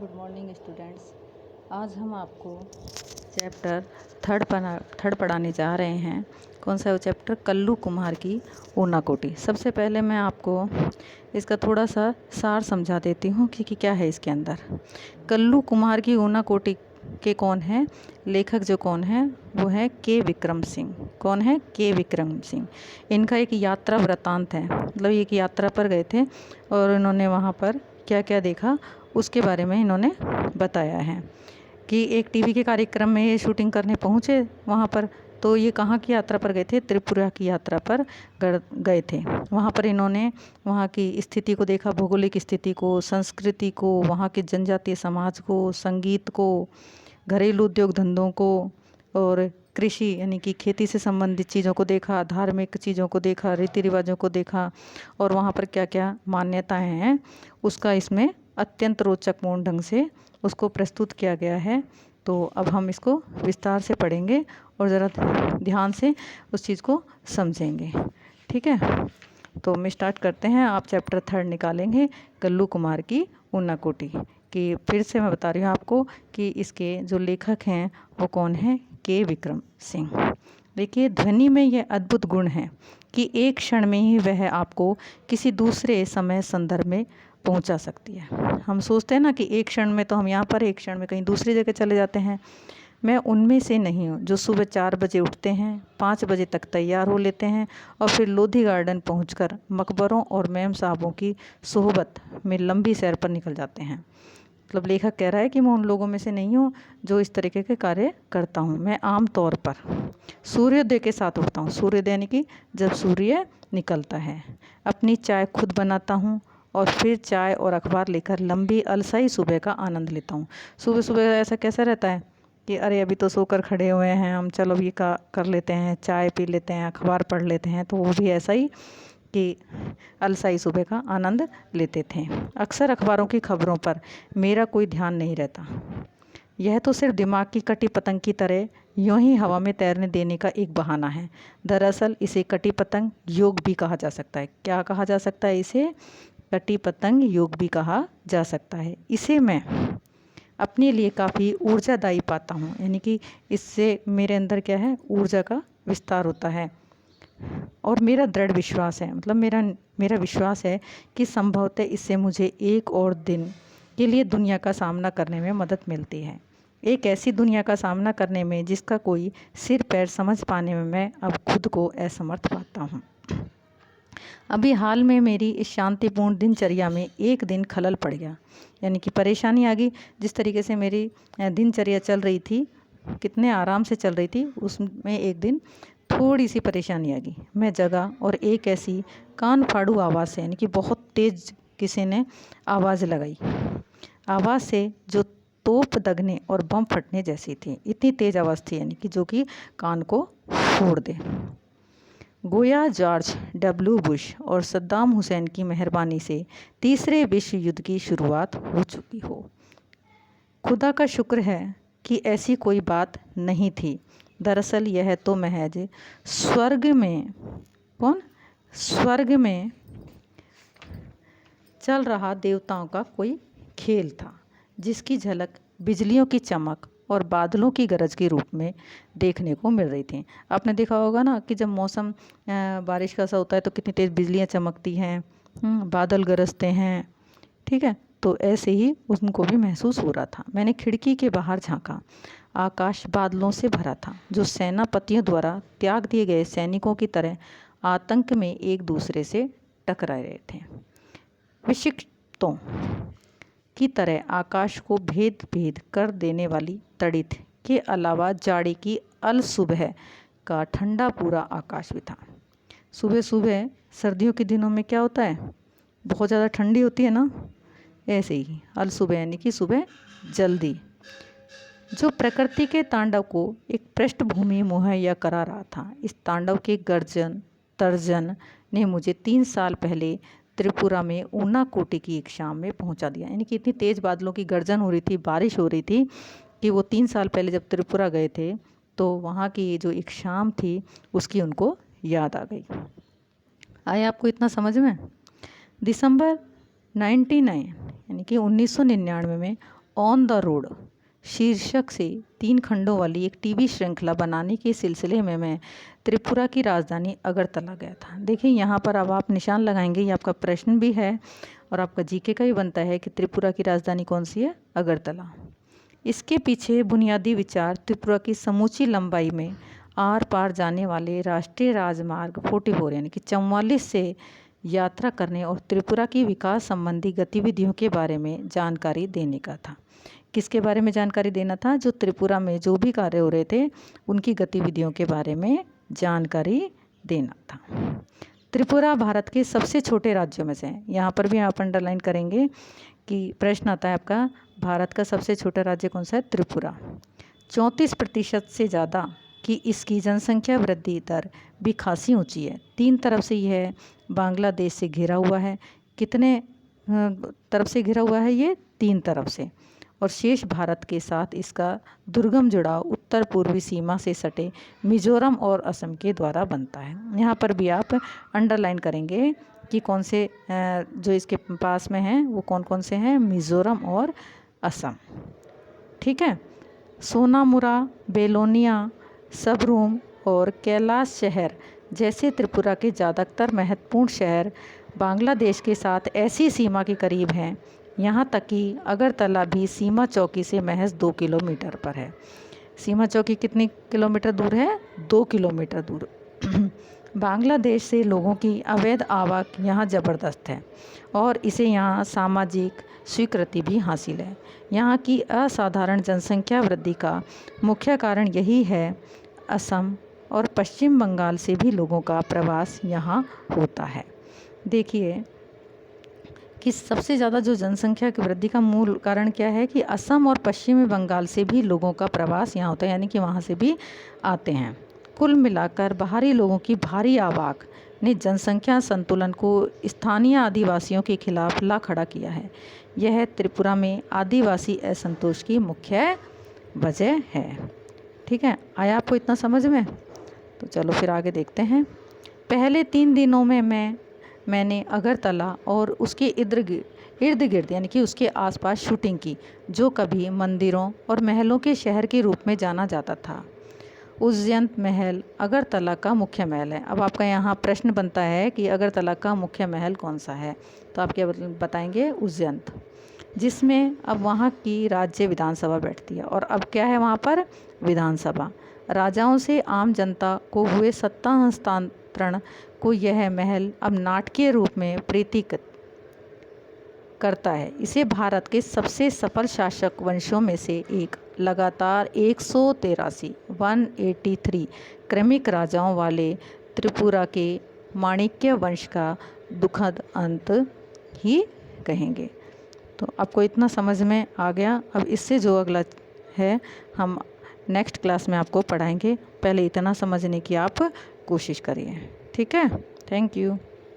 Good morning students. आज हम आपको चैप्टर थर्ड पढ़ाने जा रहे हैं। कौन सा है वो चैप्टर? कल्लू कुमार की ऊनाकोटी। सबसे पहले मैं आपको इसका थोड़ा सा सार समझा देती हूँ कि क्या है इसके अंदर। कल्लू कुमार की ऊनाकोटी के कौन है लेखक? जो कौन है वो है के विक्रम सिंह। कौन है? के विक्रम सिंह। इनका एक यात्रा वृत्तांत है, मतलब एक यात्रा पर गए थे और इन्होंने वहाँ पर क्या क्या देखा उसके बारे में इन्होंने बताया है कि एक टीवी के कार्यक्रम में ये शूटिंग करने पहुँचे वहाँ पर। तो ये कहाँ की यात्रा पर गए थे? त्रिपुरा की यात्रा पर गए थे। वहाँ पर इन्होंने वहाँ की स्थिति को देखा, भौगोलिक स्थिति को, संस्कृति को, वहाँ के जनजातीय समाज को, संगीत को, घरेलू उद्योग धंधों को और कृषि यानी कि खेती से संबंधित चीज़ों को देखा, धार्मिक चीज़ों को देखा, रीति रिवाजों को देखा और वहाँ पर क्या क्या मान्यताएं हैं उसका इसमें अत्यंत रोचकपूर्ण ढंग से उसको प्रस्तुत किया गया है। तो अब हम इसको विस्तार से पढ़ेंगे और ज़रा ध्यान से उस चीज़ को समझेंगे। ठीक है, तो हम स्टार्ट करते हैं। आप चैप्टर 3 निकालेंगे कल्लू कुमार की ऊनाकोटी कि फिर से मैं बता रही हूँ आपको कि इसके जो लेखक हैं वो कौन है? के विक्रम सिंह। देखिए, ध्वनि में यह अद्भुत गुण है कि एक क्षण में ही वह आपको किसी दूसरे समय संदर्भ में पहुंचा सकती है। हम सोचते हैं ना कि एक क्षण में तो हम यहाँ पर, एक क्षण में कहीं दूसरी जगह चले जाते हैं। मैं उनमें से नहीं हूँ जो सुबह 4 बजे उठते हैं, 5 बजे तक तैयार हो लेते हैं और फिर लोधी गार्डन पहुंचकर मकबरों और मेम साहबों की सोहबत में लंबी सैर पर निकल जाते हैं। मतलब लेखक कह रहा है कि मैं उन लोगों में से नहीं हूँ जो इस तरीके के कार्य करता हूँ। मैं आम तौर पर सूर्योदय के साथ उठता हूँ। सूर्योदय यानी कि जब सूर्य निकलता है। अपनी चाय खुद बनाता हूँ और फिर चाय और अखबार लेकर लंबी अलसाई सुबह का आनंद लेता हूँ। सुबह सुबह ऐसा कैसा रहता है कि अरे अभी तो सोकर खड़े हुए हैं हम, चलो ये का कर लेते हैं, चाय पी लेते हैं, अखबार पढ़ लेते हैं। तो वो भी ऐसा ही कि अलसाई सुबह का आनंद लेते थे। अक्सर अखबारों की खबरों पर मेरा कोई ध्यान नहीं रहता। यह तो सिर्फ दिमाग की कटी पतंग की तरह यूं ही हवा में तैरने देने का एक बहाना है। दरअसल इसे कटी पतंग योग भी कहा जा सकता है। क्या कहा जा सकता है? इसे कटी पतंग योग भी कहा जा सकता है। इसे मैं अपने लिए काफ़ी ऊर्जादायी पाता हूँ, यानी कि इससे मेरे अंदर क्या है? ऊर्जा का विस्तार होता है। और मेरा दृढ़ विश्वास है, मतलब मेरा विश्वास है कि संभवतः इससे मुझे एक और दिन के लिए दुनिया का सामना करने में मदद मिलती है। एक ऐसी दुनिया का सामना करने में जिसका कोई सिर पैर समझ पाने में मैं अब खुद को असमर्थ पाता हूँ। अभी हाल में मेरी इस शांतिपूर्ण दिनचर्या में एक दिन खलल पड़ गया, यानी कि परेशानी आ गई। जिस तरीके से मेरी दिनचर्या चल रही थी, कितने आराम से चल रही थी, उसमें एक दिन थोड़ी सी परेशानी आ गई। मैं जगा और एक ऐसी कान फाड़ू आवाज़ से, यानी कि बहुत तेज़ किसी ने आवाज़ लगाई, आवाज़ से जो तोप दगने और बम फटने जैसी थी। इतनी तेज़ आवाज़ थी, यानी कि जो कि कान को फोड़ दे। गोया जॉर्ज डब्ल्यू बुश और सद्दाम हुसैन की मेहरबानी से तीसरे विश्व युद्ध की शुरुआत हो चुकी हो। खुदा का शुक्र है कि ऐसी कोई बात नहीं थी। दरअसल यह तो महज स्वर्ग में चल रहा देवताओं का कोई खेल था, जिसकी झलक बिजलियों की चमक और बादलों की गरज के रूप में देखने को मिल रही थी। आपने देखा होगा ना कि जब मौसम बारिश का सा होता है तो कितनी तेज़ बिजलियाँ चमकती हैं, बादल गरजते हैं। ठीक है, तो ऐसे ही उनको भी महसूस हो रहा था। मैंने खिड़की के बाहर झांका। आकाश बादलों से भरा था, जो सेनापतियों द्वारा त्याग दिए गए सैनिकों की तरह आतंक में एक दूसरे से टकरा रहे थे। विक्षिप्तों की तरह आकाश को भेद भेद कर देने वाली तड़ित के अलावा जाड़े की अल सुबह का ठंडा पूरा आकाश भी था। सुबह सुबह सर्दियों के दिनों में क्या होता है? बहुत ज़्यादा ठंडी होती है ना, ऐसे ही अल सुबह यानी कि सुबह जल्दी, जो प्रकृति के तांडव को एक पृष्ठभूमि मुहैया करा रहा था। इस तांडव के गर्जन तर्जन ने मुझे 3 साल पहले त्रिपुरा में ऊनाकोटी की एक शाम में पहुंचा दिया। यानी कि इतनी तेज़ बादलों की गर्जन हो रही थी, बारिश हो रही थी कि वो 3 साल पहले जब त्रिपुरा गए थे तो वहाँ की जो एक शाम थी उसकी उनको याद आ गई। आया आपको इतना समझ में? दिसंबर 99 यानी कि 1999 में ऑन द रोड शीर्षक से 3 खंडों वाली एक टीवी श्रृंखला बनाने के सिलसिले में मैं त्रिपुरा की राजधानी अगरतला गया था। देखिए यहाँ पर अब आप निशान लगाएंगे, ये आपका प्रश्न भी है और आपका जीके का ही बनता है कि त्रिपुरा की राजधानी कौन सी है? अगरतला। इसके पीछे बुनियादी विचार त्रिपुरा की समूची लंबाई में आर पार जाने वाले राष्ट्रीय राजमार्ग 44 यानी कि 44 से यात्रा करने और त्रिपुरा की विकास संबंधी गतिविधियों के बारे में जानकारी देने का था। किसके बारे में जानकारी देना था? जो त्रिपुरा में जो भी कार्य हो रहे थे उनकी गतिविधियों के बारे में जानकारी देना था। त्रिपुरा भारत के सबसे छोटे राज्यों में से है। यहाँ पर भी आप अंडरलाइन करेंगे कि प्रश्न आता है आपका, भारत का सबसे छोटा राज्य कौन सा है? त्रिपुरा। 34% से ज़्यादा कि इसकी जनसंख्या वृद्धि दर भी खासी ऊंची है। 3 तरफ से यह बांग्लादेश से घिरा हुआ है। कितने तरफ से घिरा हुआ है ये? 3 तरफ से। और शेष भारत के साथ इसका दुर्गम जुड़ाव उत्तर पूर्वी सीमा से सटे मिजोरम और असम के द्वारा बनता है। यहाँ पर भी आप अंडरलाइन करेंगे कि कौन से जो इसके पास में हैं वो कौन कौन से हैं? मिजोरम और असम। ठीक है। सोनामुरा, बेलोनिया, सबरूम और कैलाश शहर जैसे त्रिपुरा के ज़्यादातर महत्वपूर्ण शहर बांग्लादेश के साथ ऐसी सीमा के करीब हैं, यहाँ तक कि अगरतला भी सीमा चौकी से महज 2 किलोमीटर पर है। सीमा चौकी कितनी किलोमीटर दूर है? 2 किलोमीटर दूर। बांग्लादेश से लोगों की अवैध आवक यहाँ ज़बरदस्त है और इसे यहाँ सामाजिक स्वीकृति भी हासिल है। यहाँ की असाधारण जनसंख्या वृद्धि का मुख्य कारण यही है। असम और पश्चिम बंगाल से भी लोगों का प्रवास यहाँ होता है। देखिए कि सबसे ज़्यादा जो जनसंख्या की वृद्धि का मूल कारण क्या है कि असम और पश्चिमी बंगाल से भी लोगों का प्रवास यहाँ होता है, यानी कि वहाँ से भी आते हैं। कुल मिलाकर बाहरी लोगों की भारी आवाक ने जनसंख्या संतुलन को स्थानीय आदिवासियों के खिलाफ ला खड़ा किया है। यह त्रिपुरा में आदिवासी असंतोष की मुख्य वजह है। ठीक है, आया आपको इतना समझ में? तो चलो फिर आगे देखते हैं। पहले 3 दिनों में मैंने अगरतला और उसके इर्द गिर्द यानी कि उसके आसपास शूटिंग की, जो कभी मंदिरों और महलों के शहर के रूप में जाना जाता था। उज्जैन महल अगरतला का मुख्य महल है। अब आपका यहाँ प्रश्न बनता है कि अगरतला का मुख्य महल कौन सा है? तो आप क्या बताएंगे? उज्जैन, जिसमें अब वहाँ की राज्य विधानसभा बैठती है। और अब क्या है वहाँ पर? विधानसभा। राजाओं से आम जनता को हुए सत्ता हस्तांतरण को यह महल अब नाटकीय रूप में प्रतीक करता है। इसे भारत के सबसे सफल शासक वंशों में से एक लगातार 183 क्रमिक राजाओं वाले त्रिपुरा के माणिक्य वंश का दुखद अंत ही कहेंगे। तो आपको इतना समझ में आ गया। अब इससे जो अगला है हम नेक्स्ट क्लास में आपको पढ़ाएंगे। पहले इतना समझने की आप कोशिश करिए। ठीक है, थैंक यू।